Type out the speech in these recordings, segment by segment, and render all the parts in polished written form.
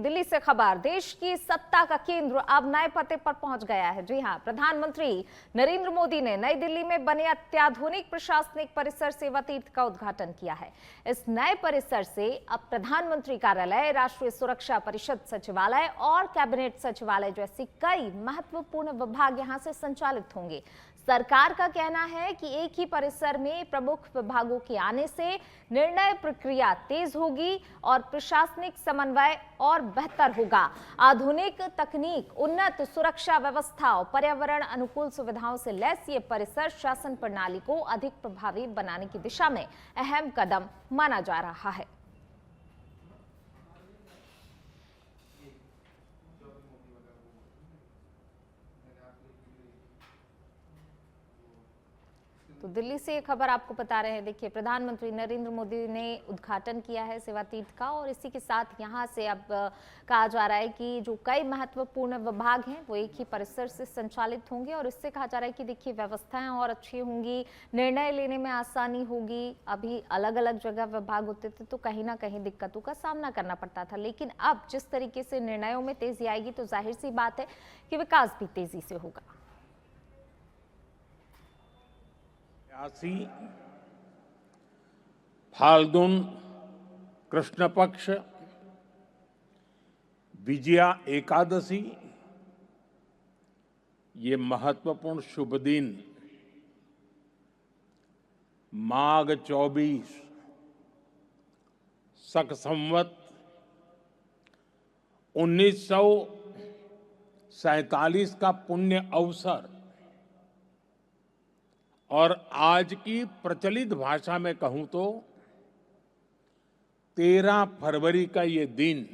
दिल्ली से खबर। देश की सत्ता का केंद्र अब नए पते पर पहुंच गया है। जी हां, प्रधानमंत्री नरेंद्र मोदी ने नई दिल्ली में बने अत्याधुनिक प्रशासनिक परिसर सेवा तीर्थ का उद्घाटन किया है। इस नए परिसर से अब प्रधानमंत्री कार्यालय, राष्ट्रीय सुरक्षा परिषद सचिवालय और कैबिनेट सचिवालय जैसी कई महत्वपूर्ण विभाग यहां से संचालित होंगे। सरकार का कहना है कि एक ही परिसर में प्रमुख विभागों के आने से निर्णय प्रक्रिया तेज होगी और प्रशासनिक समन्वय और बेहतर होगा। आधुनिक तकनीक, उन्नत सुरक्षा व्यवस्था और पर्यावरण अनुकूल सुविधाओं से लैस ये परिसर शासन प्रणाली को अधिक प्रभावी बनाने की दिशा में अहम कदम माना जा रहा है। तो दिल्ली से खबर आपको बता रहे हैं। देखिए, प्रधानमंत्री नरेंद्र मोदी ने उद्घाटन किया है सेवा तीर्थ का और इसी के साथ यहां से अब कहा जा रहा है कि जो कई महत्वपूर्ण विभाग हैं वो एक ही परिसर से संचालित होंगे और इससे कहा जा रहा है कि देखिए व्यवस्थाएं और अच्छी होंगी, निर्णय लेने में आसानी होगी। अभी अलग अलग जगह विभाग होते थे तो कहीं ना कहीं दिक्कतों का सामना करना पड़ता था, लेकिन अब जिस तरीके से निर्णयों में तेजी आएगी तो जाहिर सी बात है कि विकास भी तेजी से होगा। फाल्गुन कृष्ण पक्ष विजया एकादशी, ये महत्वपूर्ण शुभ दिन माघ 24 शक संवत 1947 का पुण्य अवसर और आज की प्रचलित भाषा में कहूं तो 13 फरवरी का ये दिन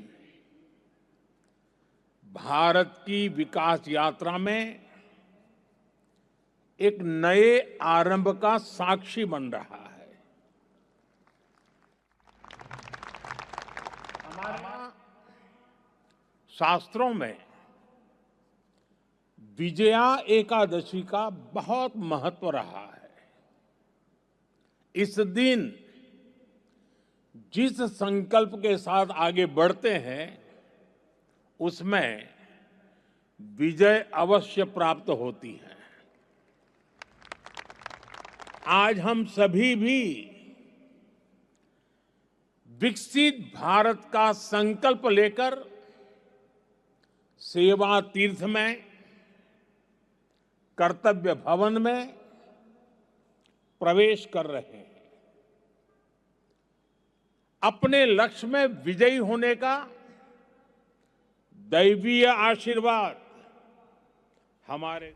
भारत की विकास यात्रा में एक नए आरंभ का साक्षी बन रहा है। हमारे शास्त्रों में विजया एकादशी का बहुत महत्व रहा है। इस दिन जिस संकल्प के साथ आगे बढ़ते हैं उसमें विजय अवश्य प्राप्त होती है। आज हम सभी भी विकसित भारत का संकल्प लेकर सेवा तीर्थ में, कर्तव्य भवन में प्रवेश कर रहे हैं। अपने लक्ष्य में विजयी होने का दैवीय आशीर्वाद हमारे।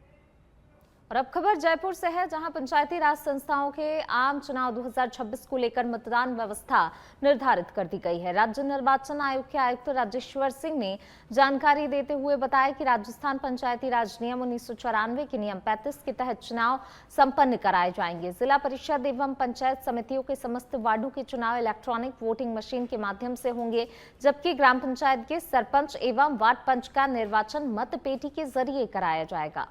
और अब खबर जयपुर से है, जहां पंचायती राज संस्थाओं के आम चुनाव 2026 को लेकर मतदान व्यवस्था निर्धारित कर दी गई है। राज्य निर्वाचन आयोग के आयुक्त राजेश्वर सिंह ने जानकारी देते हुए बताया कि राजस्थान पंचायती राज नियम 1994 के नियम 35 के तहत चुनाव संपन्न कराए जाएंगे। जिला परिषद एवं पंचायत समितियों के समस्त वार्डों के चुनाव इलेक्ट्रॉनिक वोटिंग मशीन के माध्यम से होंगे, जबकि ग्राम पंचायत के सरपंच एवं वार्ड पंच का निर्वाचन मतपेटी के जरिए कराया जाएगा।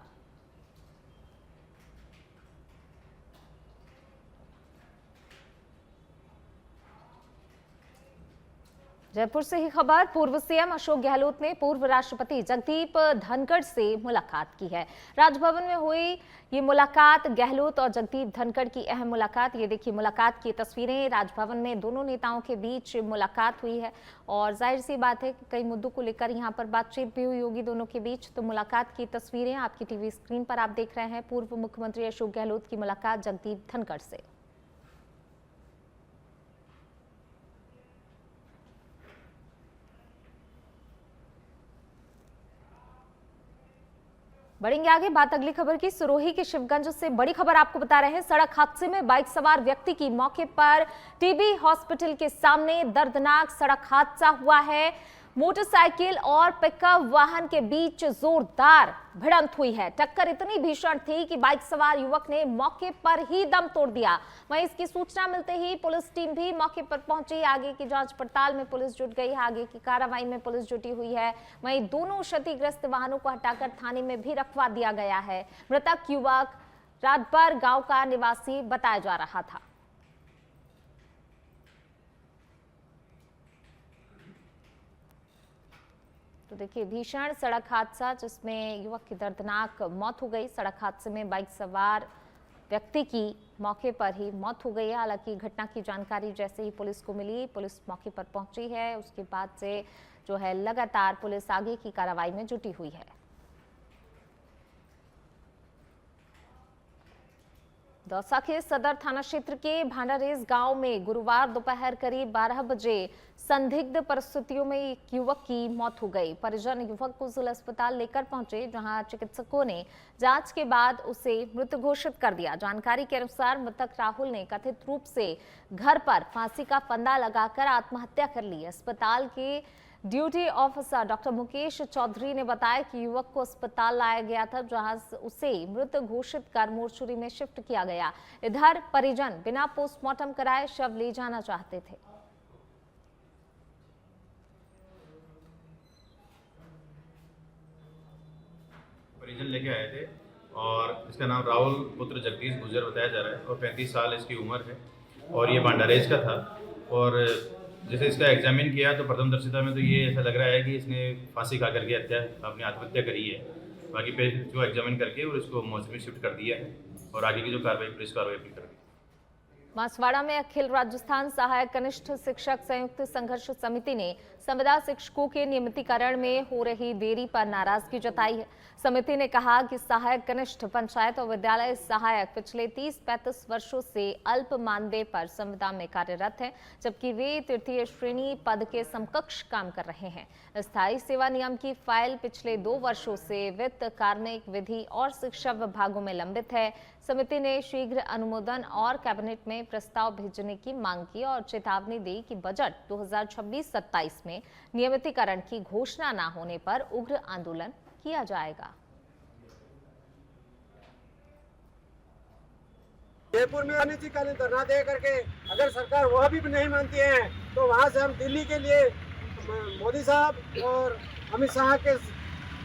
जयपुर से ही खबर। पूर्व सीएम अशोक गहलोत ने पूर्व राष्ट्रपति जगदीप धनखड़ से मुलाकात की है। राजभवन में हुई ये मुलाकात गहलोत और जगदीप धनखड़ की अहम मुलाकात। ये देखिए मुलाकात की तस्वीरें। राजभवन में दोनों नेताओं के बीच मुलाकात हुई है और जाहिर सी बात है कि कई मुद्दों को लेकर यहाँ पर बातचीत भी हुई होगी दोनों के बीच। तो मुलाकात की तस्वीरें आपकी टीवी स्क्रीन पर आप देख रहे हैं। पूर्व मुख्यमंत्री अशोक गहलोत की मुलाकात जगदीप धनखड़ से। बढ़ेंगे आगे, बात अगली खबर की। सिरोही के शिवगंज से बड़ी खबर आपको बता रहे हैं। सड़क हादसे में बाइक सवार व्यक्ति की मौके पर टीबी हॉस्पिटल के सामने दर्दनाक सड़क हादसा हुआ है। मोटरसाइकिल और पिकअप वाहन के बीच जोरदार भिड़ंत हुई है। टक्कर इतनी भीषण थी कि बाइक सवार युवक ने मौके पर ही दम तोड़ दिया। वहीं इसकी सूचना मिलते ही पुलिस टीम भी मौके पर पहुंची। आगे की जांच पड़ताल में पुलिस जुट गई है, आगे की कार्रवाई में पुलिस जुटी हुई है। वहीं दोनों क्षतिग्रस्त वाहनों को हटाकर थाने में भी रखवा दिया गया है। मृतक युवक रातभर गांव का निवासी बताया जा रहा था। तो देखिए भीषण सड़क हादसा जिसमें युवक की दर्दनाक मौत हो गई। सड़क हादसे में बाइक सवार व्यक्ति की मौके पर ही मौत हो गई है। हालांकि घटना की जानकारी जैसे ही पुलिस को मिली, पुलिस मौके पर पहुंची है। उसके बाद से जो है लगातार पुलिस आगे की कार्रवाई में जुटी हुई है। दौसा के सदर थाना क्षेत्र के भांडारेस गांव में गुरुवार दोपहर करीब 12 बजे संदिग्ध परिस्थितियों में एक युवक की मौत हो गई। परिजन युवक को जिला अस्पताल लेकर पहुंचे, जहां चिकित्सकों ने जांच के बाद उसे मृत घोषित कर दिया। जानकारी के अनुसार मृतक राहुल ने कथित रूप से घर पर फांसी का फंदा लगाकर आत्महत्या कर ली। अस्पताल के duty officer doctor Mukesh Chaudhary ने बताया कि युवक को अस्पताल लाया गया था, जहां उसे मृत घोषित कर मोर्चरी में शिफ्ट किया गया। इधर परिजन बिना पोस्टमार्टम कराए शव ले जाना चाहते थे। परिजन लेके आए थे और इसका नाम राहुल पुत्र जगदीश गुजर बताया जा रहा है और 35 साल इसकी उम्र है और ये भांडारेज का था। और जैसे इसका एग्जामिन किया तो प्रथम दर्शिता में तो ये ऐसा लग रहा है कि इसने फांसी खा करके अपनी आत्महत्या करी है। बाकी पे जो एग्जामिन करके और इसको मोर्चरी में शिफ्ट कर दिया है और आगे की जो कार्रवाई पुलिस कार्रवाई अपनी कर रही है। बांसवाड़ा में अखिल राजस्थान सहायक कनिष्ठ शिक्षक संयुक्त संघर्ष समिति ने संविदा शिक्षकों के नियमितीकरण में हो रही देरी पर नाराजगी जताई है। समिति ने कहा कि सहायक कनिष्ठ पंचायत और विद्यालय सहायक पिछले 30-35 वर्षों से अल्प मानदेय पर संविदा में कार्यरत हैं, जबकि वे तृतीय श्रेणी पद के समकक्ष काम कर रहे हैं। स्थायी सेवा नियम की फाइल पिछले 2 वर्षों से वित्त, कार्मिक, विधि और शिक्षा विभागों में लंबित है। समिति ने शीघ्र अनुमोदन और कैबिनेट में प्रस्ताव भेजने की मांग की और चेतावनी दी कि बजट 2026-27 में नियमितीकरण की घोषणा न होने पर उग्र आंदोलन किया जाएगा। जयपुर में अनिश्चितकालीन धरना दे करके अगर सरकार वह भी नहीं मानती है तो वहां से हम दिल्ली के लिए मोदी साहब और अमित शाह के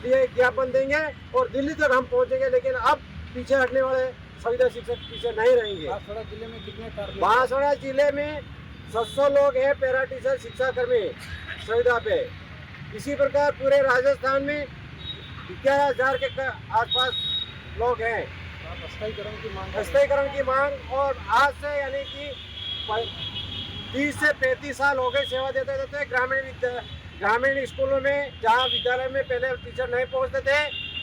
लिए ज्ञापन देंगे और दिल्ली तक हम पहुंचेंगे। लेकिन अब पीछे हटने वाले संविदा शिक्षक पीछे नहीं रहेंगे। बांसवाड़ा जिले में कितने? बांसवाड़ा जिले में 700 लोग हैं पैरा टीचर शिक्षा कर्मी संविदा पे। इसी प्रकार पूरे राजस्थान में 11,000 के आसपास लोग हैं। स्थायीकरण की मांग और आज से यानी कि 30 से 35 साल हो गए सेवा देते देते ग्रामीण स्कूलों में, जहाँ विद्यालय में पहले टीचर नहीं पहुँचते थे,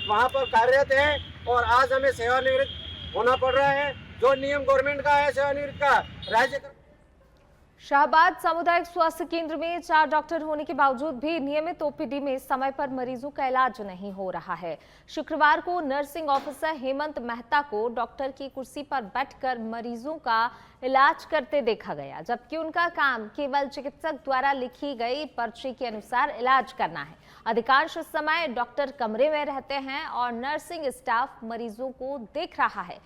वहाँ पर कार्यरत हैं और आज हमें सेवानिवृत्त होना पड़ रहा है। जो नियम गवर्नमेंट का है सेवानिवृत्त का, राज्य का। शाहबाद सामुदायिक स्वास्थ्य केंद्र में 4 डॉक्टर होने के बावजूद भी नियमित ओपीडी में समय पर मरीजों का इलाज नहीं हो रहा है। शुक्रवार को नर्सिंग ऑफिसर हेमंत मेहता को डॉक्टर की कुर्सी पर बैठकर मरीजों का इलाज करते देखा गया, जबकि उनका काम केवल चिकित्सक द्वारा लिखी गई पर्ची के अनुसार इलाज करना है। अधिकांश समय डॉक्टर कमरे में रहते हैं और नर्सिंग स्टाफ मरीजों को देख रहा है।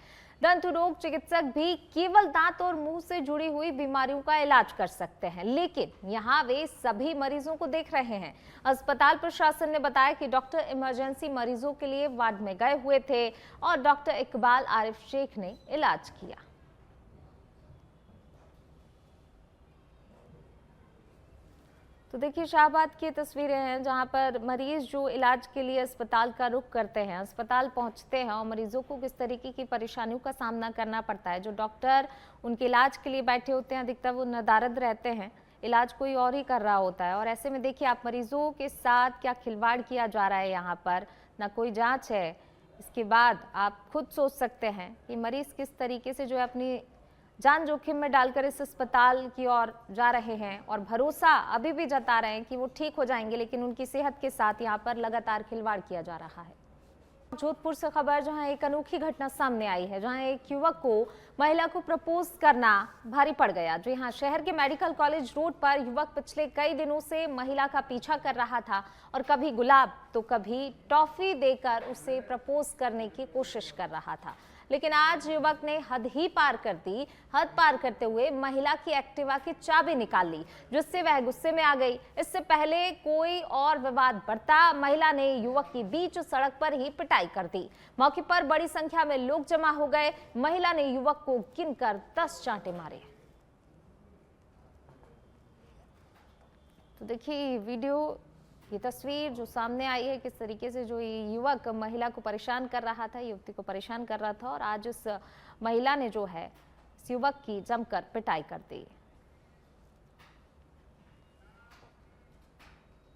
दंत रोग चिकित्सक भी केवल दांत और मुंह से जुड़ी हुई बीमारियों का इलाज कर सकते हैं, लेकिन यहां वे सभी मरीजों को देख रहे हैं। अस्पताल प्रशासन ने बताया कि डॉक्टर इमरजेंसी मरीजों के लिए वार्ड में गए हुए थे और डॉक्टर इकबाल आरिफ शेख ने इलाज किया। तो देखिए शाहबाद की तस्वीरें हैं जहां पर मरीज जो इलाज के लिए अस्पताल का रुख करते हैं, अस्पताल पहुंचते हैं और मरीजों को किस तरीके की परेशानियों का सामना करना पड़ता है। जो डॉक्टर उनके इलाज के लिए बैठे होते हैं अधिकतर वो नदारद रहते हैं, इलाज कोई और ही कर रहा होता है। और ऐसे में देखिए आप मरीजों के साथ क्या खिलवाड़ किया जा रहा है, यहाँ पर ना कोई जाँच है। इसके बाद आप खुद सोच सकते हैं कि मरीज किस तरीके से जो है अपनी जान जोखिम में डालकर इस अस्पताल की ओर जा रहे हैं और भरोसा अभी भी जता रहे हैं कि वो ठीक हो जाएंगे, लेकिन उनकी सेहत के साथ यहाँ पर लगातार खिलवाड़ किया जा रहा है। जोधपुर से खबर जहां एक अनोखी घटना सामने आई है, जहां एक युवक को महिला को प्रपोज करना भारी पड़ गया। जी हां, शहर के मेडिकल कॉलेज रोड पर युवक पिछले कई दिनों से महिला का पीछा कर रहा था और कभी गुलाब तो कभी टॉफी देकर उसे प्रपोज करने की कोशिश कर रहा था। लेकिन आज युवक ने हद ही पार कर दी। हद पार करते हुए महिला की एक्टिवा की चाबी निकाल ली, जिससे वह गुस्से में आ गई। इससे पहले कोई और विवाद बढ़ता, महिला ने युवक की बीच सड़क पर ही पिटाई कर दी। मौके पर बड़ी संख्या में लोग जमा हो गए। महिला ने युवक को गिनकर 10 चांटे मारे। तो देखिए वीडियो ये तस्वीर जो सामने आई है, किस तरीके से जो ये युवक महिला को परेशान कर रहा था, युवती को परेशान कर रहा था, और आज उस महिला ने जो है इस युवक की जमकर पिटाई कर दी।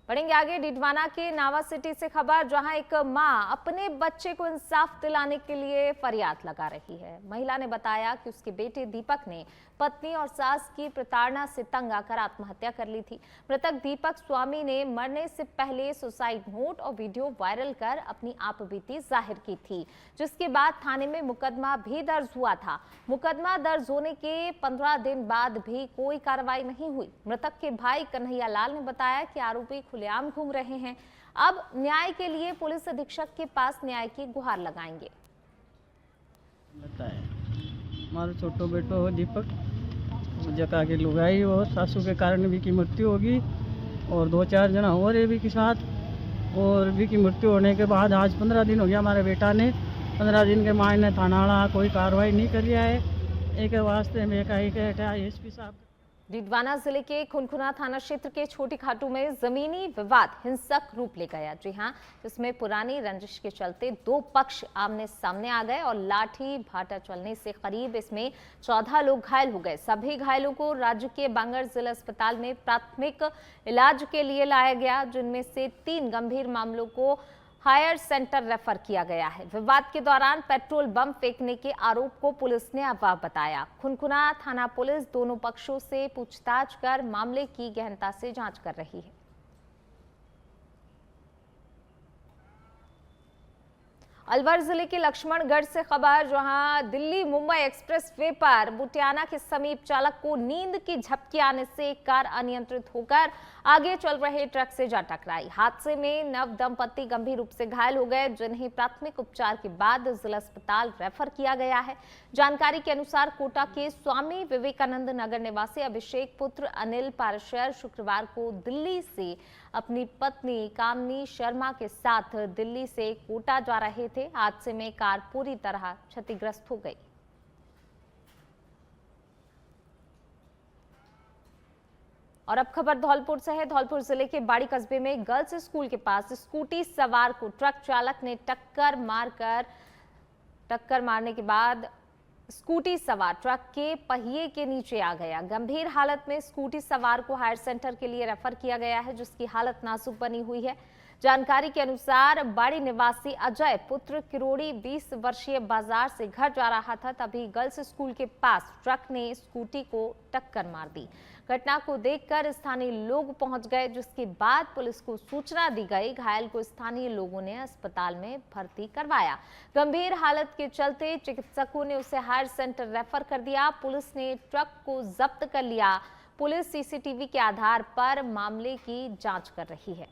बढ़ेंगे आगे डिडवाना के नावा सिटी से खबर, जहां एक मां अपने बच्चे को इंसाफ दिलाने के लिए फरियाद लगा रही है। महिला ने बताया कि उसके बेटे दीपक ने पत्नी और सास की प्रताड़ना से तंग आकर आत्महत्या कर ली थी। मृतक दीपक स्वामी ने मरने से पहले सुसाइड नोट और वीडियो वायरल कर अपनी आपबीती जाहिर की थी, जिसके बाद थाने में मुकदमा भी दर्ज हुआ था। मुकदमा दर्ज होने के 15 दिन बाद भी कोई कार्रवाई नहीं हुई। मृतक के भाई कन्हैया लाल ने बताया कि आरोपी खुलेआम घूम रहे हैं। अब न्याय के लिए पुलिस अधीक्षक के पास न्याय की गुहार लगाएंगे। हमारा छोटो बेटो हो दीपक, जका के लुगाई हो, सासू के कारण भी की मृत्यु होगी और 2-4 जना और भी के साथ, और भी की मृत्यु होने के बाद आज 15 दिन हो गया हमारे बेटा ने। 15 दिन के मायने थाना वाला कोई कार्रवाई नहीं कर रहा है। एक वास्ते में एसपी साहब। डिडवाना जिले के खुनखुना थाना क्षेत्र के छोटी खाटू में जमीनी विवाद हिंसक रूप ले गया। जी हां, जिसमें पुरानी रंजिश के चलते 2 पक्ष आमने सामने आ गए और लाठी भाटा चलने से करीब इसमें 14 लोग घायल हो गए। सभी घायलों को राज्य के बांगड़ जिला अस्पताल में प्राथमिक इलाज के लिए लाया गया, जिनमें से 3 गंभीर मामलों को हायर सेंटर रेफर किया गया है। विवाद के दौरान पेट्रोल बम फेंकने के आरोप को पुलिस ने अफवाह बताया। खुनखुना थाना पुलिस दोनों पक्षों से पूछताछ कर मामले की गहनता से जांच कर रही है। अलवर जिले के लक्ष्मणगढ़ से खबर, जहां दिल्ली मुंबई एक्सप्रेस वे पर बुटियाना के समीप चालक को नींद की झपकी आने से एक कार अनियंत्रित होकर आगे चल रहे ट्रक से जा टकराई। हादसे में नव दंपति गंभीर रूप से घायल हो गए, जिन्हें प्राथमिक उपचार के बाद जिला अस्पताल रेफर किया गया है। जानकारी के अनुसार कोटा के स्वामी विवेकानंद नगर निवासी अभिषेक पुत्र अनिल पाराशर शुक्रवार को दिल्ली से अपनी पत्नी कामनी शर्मा के साथ दिल्ली से कोटा जा रहे थे। हादसे में कार पूरी तरह क्षतिग्रस्त हो गई। और अब खबर धौलपुर से है। धौलपुर जिले के बाड़ी कस्बे में गर्ल्स स्कूल के पास स्कूटी सवार को ट्रक चालक ने टक्कर मारने के बाद स्कूटी सवार ट्रक के पहिए के नीचे आ गया। गंभीर हालत में स्कूटी सवार को हायर सेंटर के लिए रेफर किया गया है, जिसकी हालत नाजुक बनी हुई है। जानकारी के अनुसार बाड़ी निवासी अजय पुत्र किरोड़ी 20 वर्षीय बाजार से घर जा रहा था, तभी गर्ल्स स्कूल के पास ट्रक ने स्कूटी को टक्कर मार दी। घटना को देखकर स्थानीय लोग पहुंच गए, जिसके बाद पुलिस को सूचना दी गई। घायल को स्थानीय लोगों ने अस्पताल में भर्ती करवाया। गंभीर हालत के चलते चिकित्सकों ने उसे हायर सेंटर रेफर कर दिया। पुलिस ने ट्रक को जब्त कर लिया। पुलिस सीसीटीवी के आधार पर मामले की जांच कर रही है।